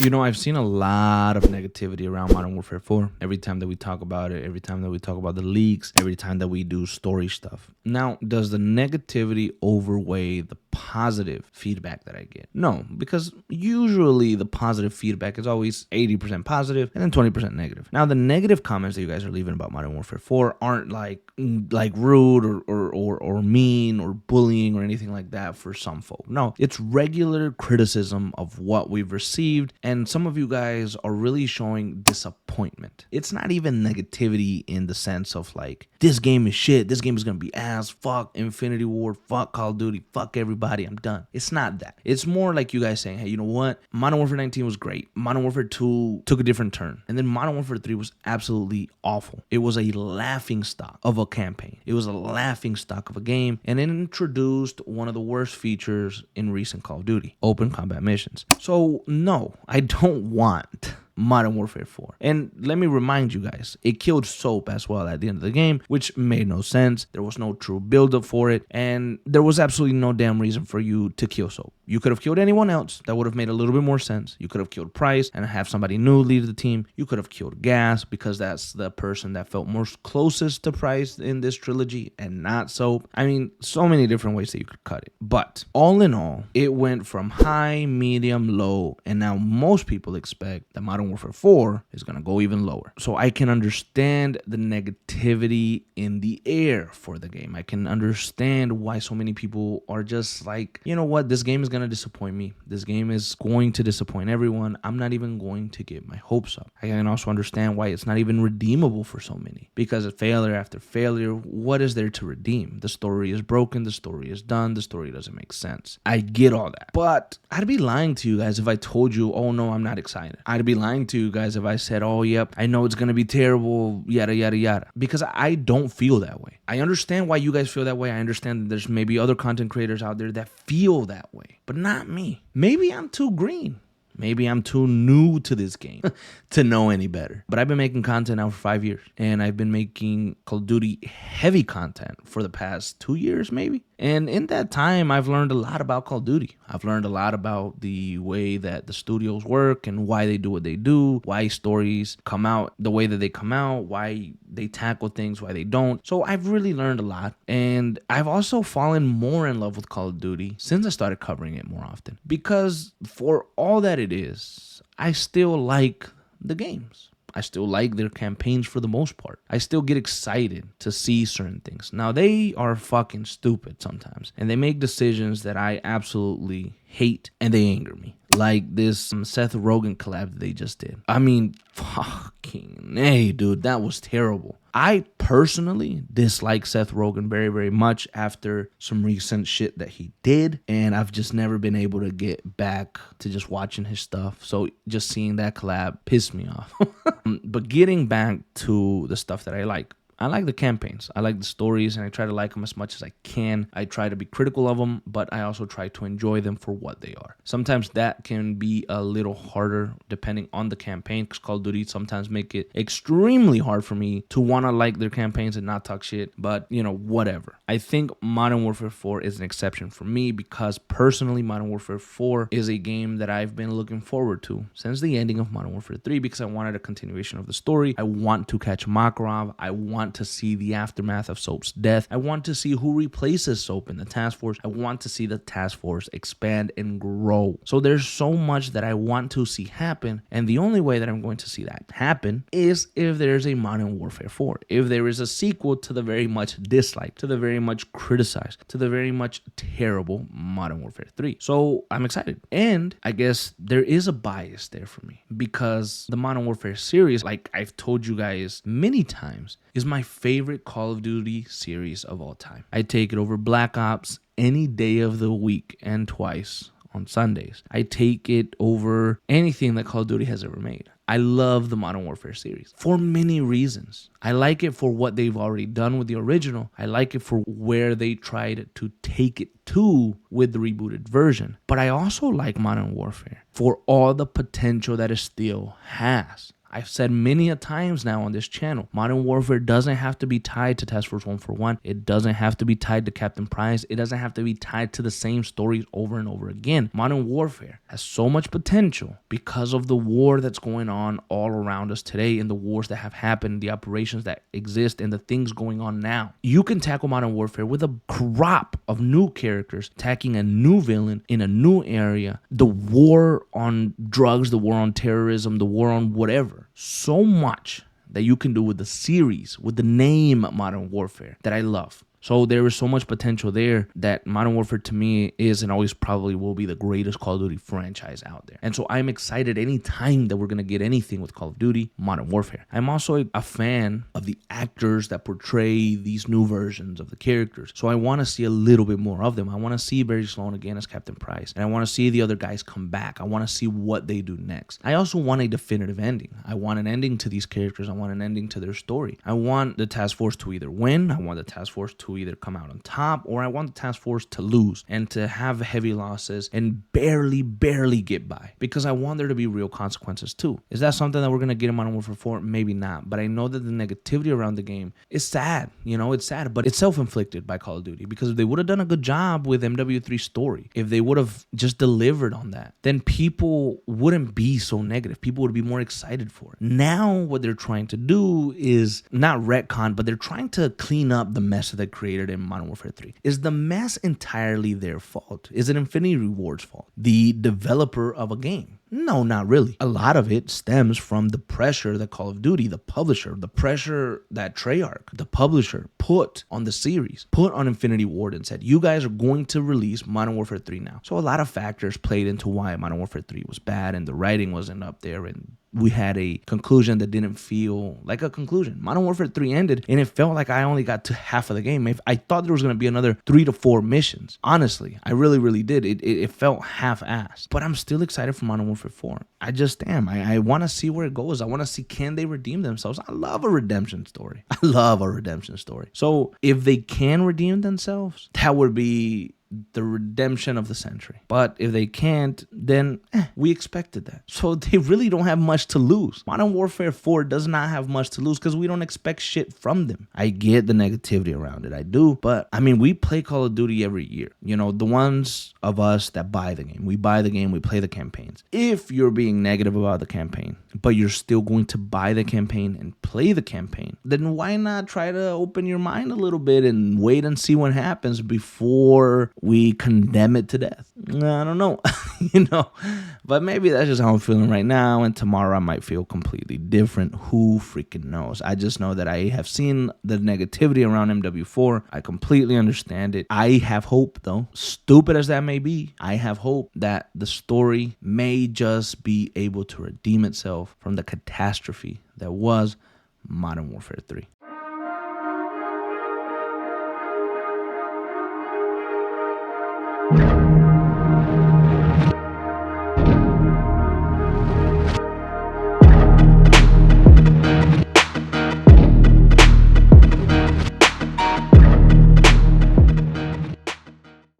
You know, I've seen a lot of negativity around Modern Warfare 4. Every time that we talk about it, every time that we talk about the leaks, every time that we do story stuff. Now, does the negativity overweigh the positive feedback that I get? No, because usually the positive feedback is always 80% positive and then 20% negative. Now, the negative comments that you guys are leaving about Modern Warfare 4 aren't like rude or mean or bullying or anything like that for some folk. No, it's regular criticism of what we've received, and some of you guys are really showing disappointment. It's not even negativity in the sense of like, this game is shit, this game is gonna be ass, fuck Infinity Ward, fuck Call of Duty, fuck everybody, I'm done. It's not that. It's more like you guys saying, hey, you know what? Modern Warfare 19 was great. Modern Warfare 2 took a different turn. And then Modern Warfare 3 was absolutely awful. It was a laughing stock of a campaign. It was a laughing stock of a game, and it introduced one of the worst features in recent Call of Duty, open combat missions. So no, I don't want Modern Warfare 4. And let me remind you guys, it killed Soap as well at the end of the game, which made no sense. There was no true build-up for it, and there was absolutely no damn reason for you to kill Soap. You could have killed anyone else. That would have made a little bit more sense. You could have killed Price and have somebody new lead the team. You could have killed Gas because that's the person that felt most closest to Price in this trilogy and not Soap. I mean, so many different ways that you could cut it. But all in all, it went from high, medium, low, and now most people expect that Modern Warfare 4 is going to go even lower. So I can understand the negativity in the air for the game. I can understand why so many people are just like, you know what, this game is going to disappoint me. This game is going to disappoint everyone. I'm not even going to get my hopes up. I can also understand why it's not even redeemable for so many, because of failure after failure, what is there to redeem? The story is broken. The story is done. The story doesn't make sense. I get all that, but I'd be lying to you guys if I told you, oh no, I'm not excited. I'd be lying to you guys if I said, oh yep, I know it's going to be terrible, yada, yada, yada, because I don't feel that way. I understand why you guys feel that way. I understand that there's maybe other content creators out there that feel that way, but not me. Maybe I'm too green. Maybe I'm too new to this game to know any better. But I've been making content now for 5 years, and I've been making Call of Duty heavy content for the past 2 years, maybe. And in that time, I've learned a lot about Call of Duty. I've learned a lot about the way that the studios work and why they do what they do, why stories come out the way that they come out, why they tackle things, why they don't. So I've really learned a lot. And I've also fallen more in love with Call of Duty since I started covering it more often. Because for all that it is, I still like the games. I still like their campaigns for the most part. I still get excited to see certain things. Now, they are fucking stupid sometimes, and they make decisions that I absolutely hate, and they anger me. Like this Seth Rogen collab that they just did. I mean, fucking hey, dude, that was terrible. I personally dislike Seth Rogen very, very much after some recent shit that he did, and I've just never been able to get back to just watching his stuff. So just seeing that collab pissed me off. But getting back to the stuff that I like the campaigns. I like the stories, and I try to like them as much as I can. I try to be critical of them, but I also try to enjoy them for what they are. Sometimes that can be a little harder depending on the campaign, because Call of Duty sometimes make it extremely hard for me to want to like their campaigns and not talk shit, but you know, whatever. I think Modern Warfare 4 is an exception for me because personally, Modern Warfare 4 is a game that I've been looking forward to since the ending of Modern Warfare 3 because I wanted a continuation of the story. I want to catch Makarov. I want to see the aftermath of Soap's death. I want to see who replaces Soap in the task force. I want to see the task force expand and grow. So there's so much that I want to see happen, and the only way that I'm going to see that happen is if there's a Modern Warfare 4. If there is a sequel to the very much disliked, to the very much criticized, to the very much terrible Modern Warfare 3. So I'm excited. And I guess there is a bias there for me because the Modern Warfare series, like I've told you guys many times, is my favorite Call of Duty series of all time. I take it over Black Ops any day of the week and twice on Sundays. I take it over anything that Call of Duty has ever made. I love the Modern Warfare series for many reasons. I like it for what they've already done with the original. I like it for where they tried to take it to with the rebooted version. But I also like Modern Warfare for all the potential that it still has. I've said many a times now on this channel, Modern Warfare doesn't have to be tied to Task Force 141. It doesn't have to be tied to Captain Price. It doesn't have to be tied to the same stories over and over again. Modern Warfare has so much potential because of the war that's going on all around us today, and the wars that have happened, the operations that exist, and the things going on now. You can tackle Modern Warfare with a crop of new characters, attacking a new villain in a new area, the war on drugs, the war on terrorism, the war on whatever. So much that you can do with the series, with the name Modern Warfare, that I love. So there is so much potential there that Modern Warfare to me is and always probably will be the greatest Call of Duty franchise out there. And so I'm excited anytime that we're going to get anything with Call of Duty Modern Warfare. I'm also a fan of the actors that portray these new versions of the characters. So I want to see a little bit more of them. I want to see Barry Sloan again as Captain Price. And I want to see the other guys come back. I want to see what they do next. I also want a definitive ending. I want an ending to these characters. I want an ending to their story. I want the task force to either win. I want the task force to either come out on top, or I want the task force to lose and to have heavy losses and barely get by, because I want there to be real consequences too. Is that something that we're going to get in Modern Warfare 4? Maybe not, but I know that the negativity around the game is sad. It's sad, but it's self-inflicted by Call of Duty, because if they would have done a good job with MW3's story, if they would have just delivered on that, then people wouldn't be so negative. People would be more excited for it. Now what they're trying to do is not retcon, but they're trying to clean up the mess that they created in Modern Warfare 3. Is the mess entirely their fault? Is it Infinity Ward's fault? The developer of a game? No, not really. A lot of it stems from the pressure that Call of Duty, the publisher, the pressure that Treyarch, the publisher, put on the series, put on Infinity Ward and said, you guys are going to release Modern Warfare 3 now. So a lot of factors played into why Modern Warfare 3 was bad, and the writing wasn't up there, and we had a conclusion that didn't feel like a conclusion. Modern Warfare 3 ended, and it felt like I only got to half of the game. I thought there was going to be another 3 to 4 missions. Honestly, I really did. It felt half-assed. But I'm still excited for Modern Warfare 4. I just am. I want to see where it goes. I want to see, can they redeem themselves? I love a redemption story. I love a redemption story. So if they can redeem themselves, that would be the redemption of the century. But if they can't, then we expected that. So they really don't have much to lose. Modern Warfare 4 does not have much to lose because we don't expect shit from them. I get the negativity around it. I do. But I mean, we play Call of Duty every year. The ones of us that buy the game. We buy the game, we play the campaigns. If you're being negative about the campaign, but you're still going to buy the campaign and play the campaign, then why not try to open your mind a little bit and wait and see what happens before we condemn it to death? I don't know, but maybe that's just how I'm feeling right now, and tomorrow I might feel completely different. Who freaking knows? I just know that I have seen the negativity around MW4. I completely understand it. I have hope, though, stupid as that may be. I have hope that the story may just be able to redeem itself from the catastrophe that was Modern Warfare 3.